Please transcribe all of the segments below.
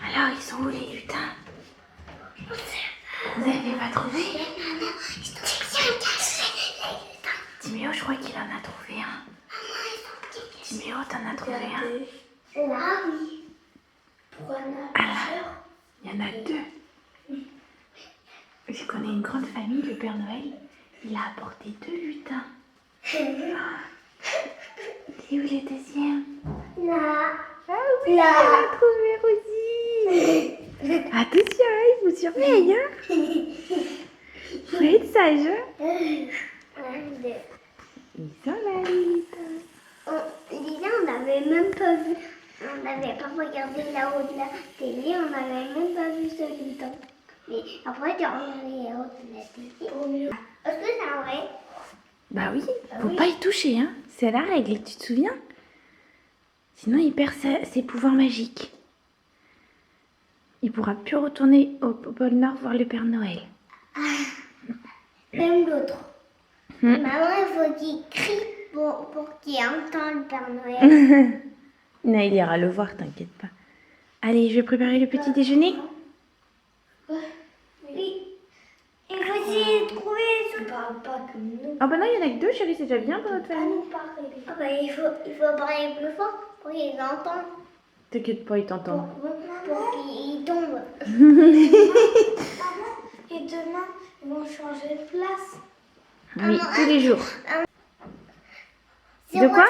Alors, ils sont où les lutins? Vous n'avez pas trouvé? Timéo, je crois qu'il en a trouvé un. Timéo, t'en as trouvé un? Là, oui. Pourquoi on a plusieurs? Il y en a deux. Je connais une grande famille, le Père Noël. Il a apporté 2 lutins. Et où le deuxième? Là. Ah oui, Là. elle a trouvé aussi. Attention, il vous surveille, hein. Faut être sage, hein. Ils sont là, les lutins. Déjà, on n'avait même pas vu. On n'avait pas regardé là-haut de la télé, on n'avait même pas vu celui-là. Mais après, tu as regardé là-haut de la télé. Est-ce que c'est vrai? Bah oui, faut pas y toucher, hein. C'est la règle, tu te souviens? Sinon, il perd ses pouvoirs magiques. Il pourra plus retourner au pôle Nord voir le Père Noël. Même l'autre. Maman, il faut qu'il crie pour qu'il entende le Père Noël. Non, il ira le voir, t'inquiète pas. Allez, je vais préparer le petit déjeuner. Oui. Il faut essayer de trouver. Il ne parle pas comme nous. Ah bah non, il y en a que 2, chérie, c'est déjà bien pour notre famille. Ah bah, il faut parler plus fort pour qu'ils entendent. T'inquiète pas, il t'entend. Pour qu'ils tombent. Et demain, ils vont changer de place. Oui, tous les jours. C'est De quoi?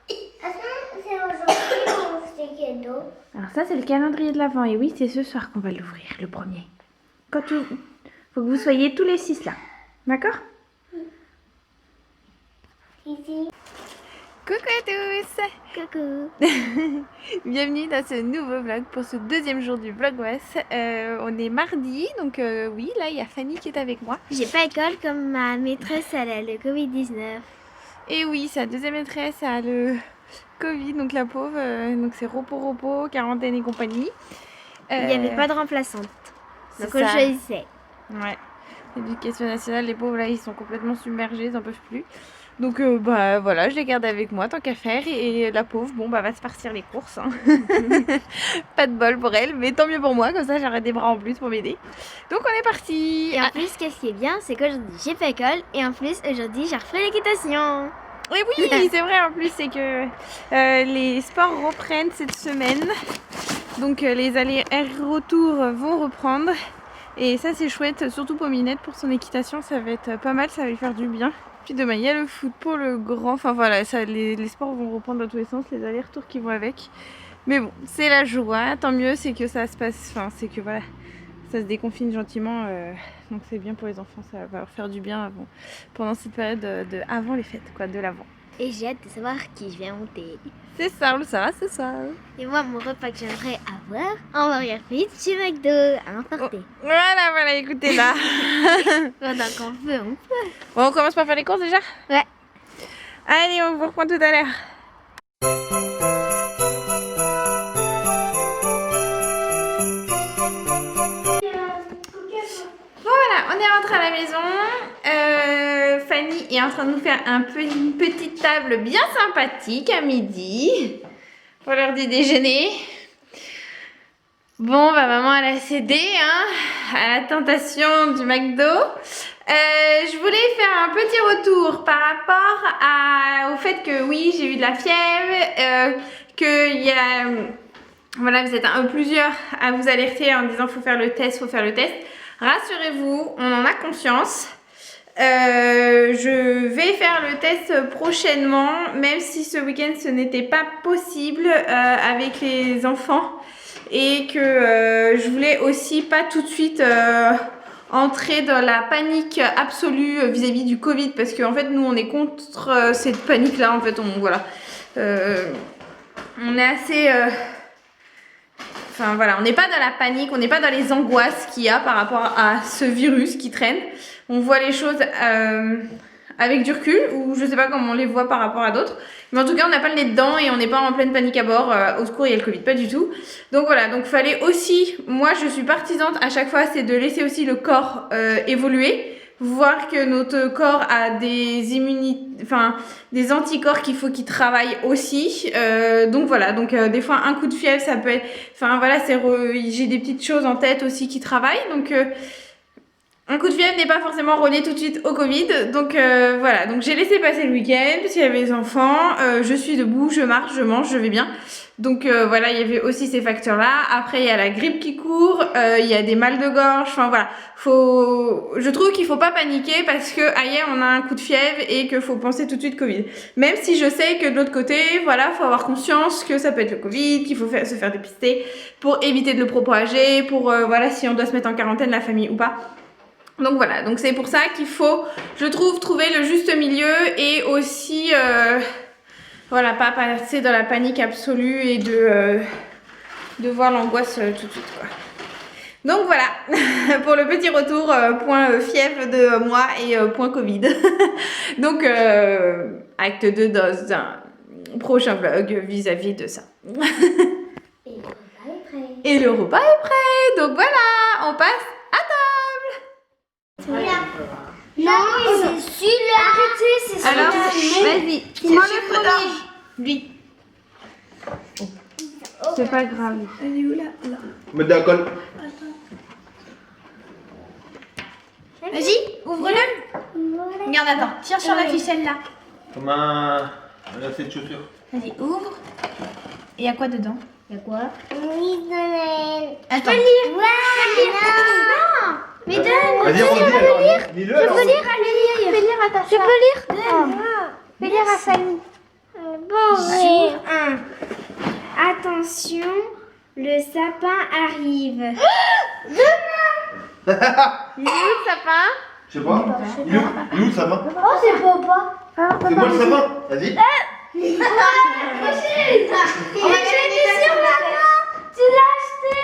C'est aujourd'hui ou c'est cadeau? Alors ça, c'est le calendrier de l'Avent. Et oui, c'est ce soir qu'on va l'ouvrir, le premier. Faut que vous soyez tous les 6 là. D'accord? Ici. Coucou à tous! Coucou. Bienvenue dans ce nouveau vlog pour ce deuxième jour du Vlogmas. On est mardi, donc oui, là il y a Fanny qui est avec moi. J'ai pas école comme ma maîtresse, elle a le Covid-19. Et oui, sa deuxième maîtresse a le Covid, donc la pauvre, donc c'est repos, quarantaine et compagnie. Il n'y avait pas de remplaçante, donc c'est on ça. choisissait. Ouais, l'éducation nationale, les pauvres là ils sont complètement submergés, ils n'en peuvent plus. Donc bah voilà, je les garde avec moi tant qu'à faire et la pauvre, bon bah va se farcir les courses. Hein. Pas de bol pour elle, mais tant mieux pour moi, comme ça j'aurai des bras en plus pour m'aider. Donc on est parti. Et en plus, qu'est-ce qui est bien, c'est qu'aujourd'hui j'ai pas école et en plus aujourd'hui j'ai refait l'équitation. Et oui, c'est vrai en plus, c'est que les sports reprennent cette semaine. Donc les allers-retours vont reprendre. Et ça c'est chouette, surtout pour Minette, pour son équitation, ça va être pas mal, ça va lui faire du bien. Puis demain il y a le foot pour le grand, enfin voilà, ça, les sports vont reprendre dans tous les sens, les allers-retours qui vont avec. Mais bon, c'est la joie, tant mieux, c'est que ça se passe, enfin c'est que voilà, ça se déconfine gentiment, donc c'est bien pour les enfants, ça va leur faire du bien pendant cette période avant les fêtes, quoi, de l'avant. Et j'ai hâte de savoir qui je vais monter. C'est ça, on le saura ce soir. Et moi, mon repas que j'aimerais avoir en burger fit chez McDo à emporter. Oh, voilà, écoutez là. Pendant qu'on peut, on peut. Bon, on commence par faire les courses déjà? Ouais. Allez, on vous reprend tout à l'heure. Voilà, on est rentré à la maison. Fanny est en train de nous faire une petite table bien sympathique à midi pour l'heure du déjeuner. Bon, bah maman elle a cédé hein, à la tentation du McDo. Je voulais faire un petit retour par rapport au fait que oui, j'ai eu de la fièvre, qu'il y a... Voilà, vous êtes plusieurs à vous alerter en disant faut faire le test, faut faire le test. Rassurez-vous, on en a conscience. Je vais faire le test prochainement, même si ce week-end ce n'était pas possible avec les enfants et que je voulais aussi pas tout de suite entrer dans la panique absolue vis-à-vis du Covid, parce qu'en fait nous on est contre cette panique là, en fait on est assez enfin voilà, on n'est pas dans la panique, on n'est pas dans les angoisses qu'il y a par rapport à ce virus qui traîne. On voit les choses avec du recul, ou je sais pas comment on les voit par rapport à d'autres. Mais en tout cas, on n'a pas le nez dedans et on n'est pas en pleine panique à bord. Au secours, il y a le Covid, pas du tout. Donc voilà, donc fallait aussi, moi je suis partisane à chaque fois, c'est de laisser aussi le corps évoluer. Voir que notre corps a des des anticorps qu'il faut qu'il travaille aussi. Donc voilà, donc des fois un coup de fièvre, ça peut être, enfin voilà, j'ai des petites choses en tête aussi qui travaillent. Donc un coup de fièvre n'est pas forcément relié tout de suite au Covid. Donc voilà, donc j'ai laissé passer le week-end parce qu'il y avait les enfants. Je suis debout, je marche, je mange, je vais bien. Donc voilà, il y avait aussi ces facteurs-là. Après, il y a la grippe qui court, il y a des mal de gorge. Enfin voilà, je trouve qu'il faut pas paniquer parce que ailleurs on a un coup de fièvre et qu'il faut penser tout de suite Covid. Même si je sais que de l'autre côté, voilà, faut avoir conscience que ça peut être le Covid, qu'il faut se faire dépister pour éviter de le propager, pour voilà, si on doit se mettre en quarantaine, la famille ou pas. Donc voilà, donc c'est pour ça qu'il faut, je trouve, trouver le juste milieu et aussi voilà, pas passer dans la panique absolue et de voir l'angoisse tout de suite, quoi. Donc voilà, pour le petit retour, point fièvre de moi et point Covid. Donc, acte 2 dans un prochain vlog vis-à-vis de ça. Et le repas est prêt. Donc voilà, on passe à table. Non, c'est celui-là. Arrêtez, c'est celui-là. Alors, vas-y. C'est moi le premier. Lui. C'est pas grave. Elle est où là? Mets de la colle. Vas-y, ouvre-le. Regarde, attends. Tire sur la ficelle là. Comme un lacet de chaussure. Vas-y, ouvre. Et il y a quoi dedans? Il y a quoi? Oui, Noël. Attends. Je peux lire. Ouais, non. Mais donne. Vas-y, on dit. Lis-le alors. Je peux lire à ta Je peux lire. Fais lire à Fanny. Bon, attention, le sapin arrive. Il est où le sapin? Je sais pas. Il est où le sapin? Oh, c'est papa. C'est moi le sapin. Vas-y. J'étais sûre, maman. Tu l'as acheté.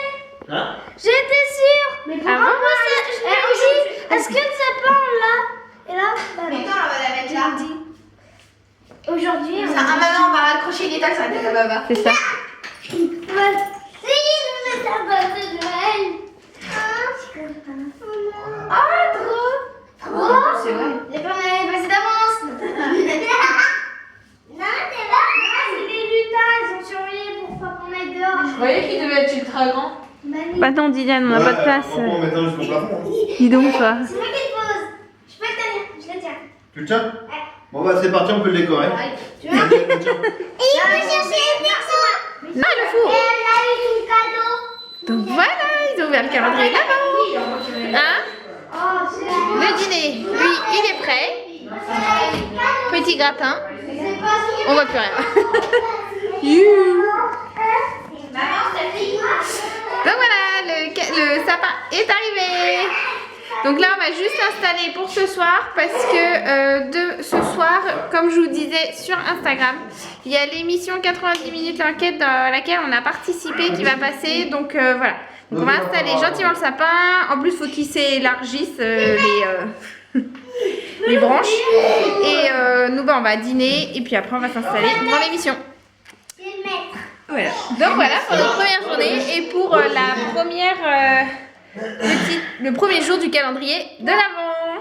Hein? J'étais sûre. Mais Ah bon? est-ce que le sapin là? Et là? Mais quand on va la mettre là? Aujourd'hui, Ah maintenant on va raccrocher les tacs sur la tête à Baba. C'est ça. Si, le sapin de Noël. Ah, trop. C'est vrai. Les pommes avaient passé d'avance. Non, c'est pas. C'est des lutins, ils ont surveillé pour pas qu'on mette dehors. Je croyais qu'il devait être ultra grand. Bah non, Dylan, on n'a pas de place. On va mettre jusqu'au plafond. Dis donc, toi. C'est moi qui le pose. Je peux le tenir, je le tiens. Tu le tiens? Bon bah c'est parti, on peut le décorer. Tu vois? Vas-y, le tiens. Et il va chercher les personnes. Non, le four. Et elle a eu son cadeau. Donc voilà, ils ont ouvert le calendrier là-bas. Hein? Oh, c'est Le dîner, lui, il est prêt. Petit gratin. On voit plus rien. Donc voilà, le sapin est arrivé. Donc là, on va juste l'installer pour ce soir parce que ce soir, comme je vous disais sur Instagram, il y a l'émission 90 minutes l'enquête dans laquelle on a participé qui va passer. Donc voilà. Donc on va installer gentiment le sapin. En plus, il faut qu'il s'élargisse les branches. Et nous, on va dîner et puis après, on va s'installer devant l'émission. Voilà. Donc voilà pour notre première journée et pour le premier jour du calendrier de l'Avent.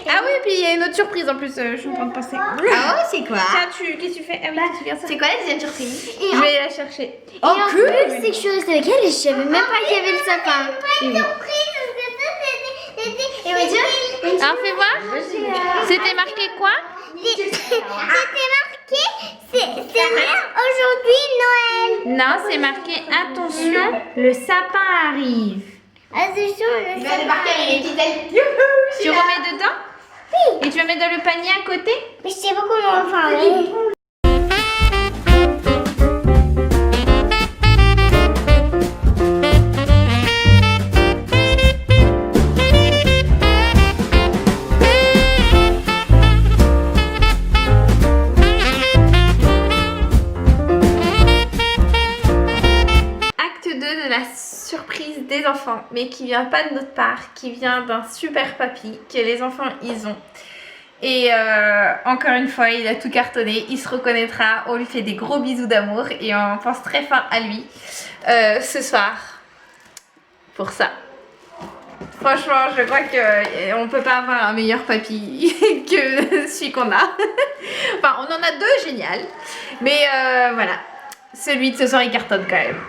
Ah oui, puis il y a une autre surprise en plus, je suis en train de penser. Ah ouais, c'est quoi? Tiens, qu'est-ce que tu fais? Ah oui, tu regardes ça. C'est quoi la deuxième surprise? Je vais la chercher. Oh, cool! C'est que je suis restée avec elle et je savais même pas qu'il y avait le sapin. Alors fais voir. C'était marqué quoi? C'était marqué, c'est aujourd'hui Noël. Non, c'est marqué attention, le sapin arrive. Attention, Il va débarquer avec les petites ailes. Youhou, Tu remets dedans? Oui. Et tu vas mettre dans le panier à côté? Mais je sais pas comment faire. Acte 2 de la surprise des enfants, mais qui vient pas de notre part, qui vient d'un super papy que les enfants ils ont. Et encore une fois, il a tout cartonné, il se reconnaîtra, on lui fait des gros bisous d'amour et on pense très fort à lui ce soir pour ça. Franchement, je crois qu'on peut pas avoir un meilleur papy que celui qu'on a. Enfin, on en a deux génial, mais voilà, celui de ce soir il cartonne quand même.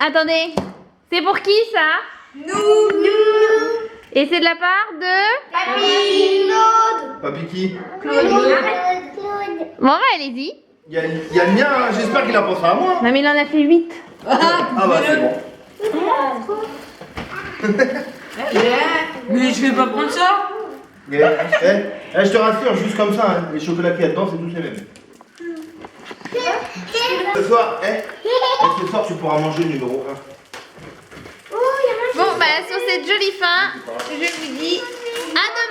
Attendez, c'est pour qui ça? Nous. Et c'est de la part de... Papy. Papy qui? Claude. Bon bah allez-y. Il y a le mien, hein. J'espère qu'il a pensé à moi. Non mais il en a fait 8. Ah bah c'est bon. Mais je vais pas prendre ça. Je te rassure, juste comme ça, hein, les chocolats qu'il y a dedans, c'est tous les mêmes. Ce soir, ce soir, tu pourras manger le numéro 1. Bon bah sur cette jolie fin, je vous dis à demain.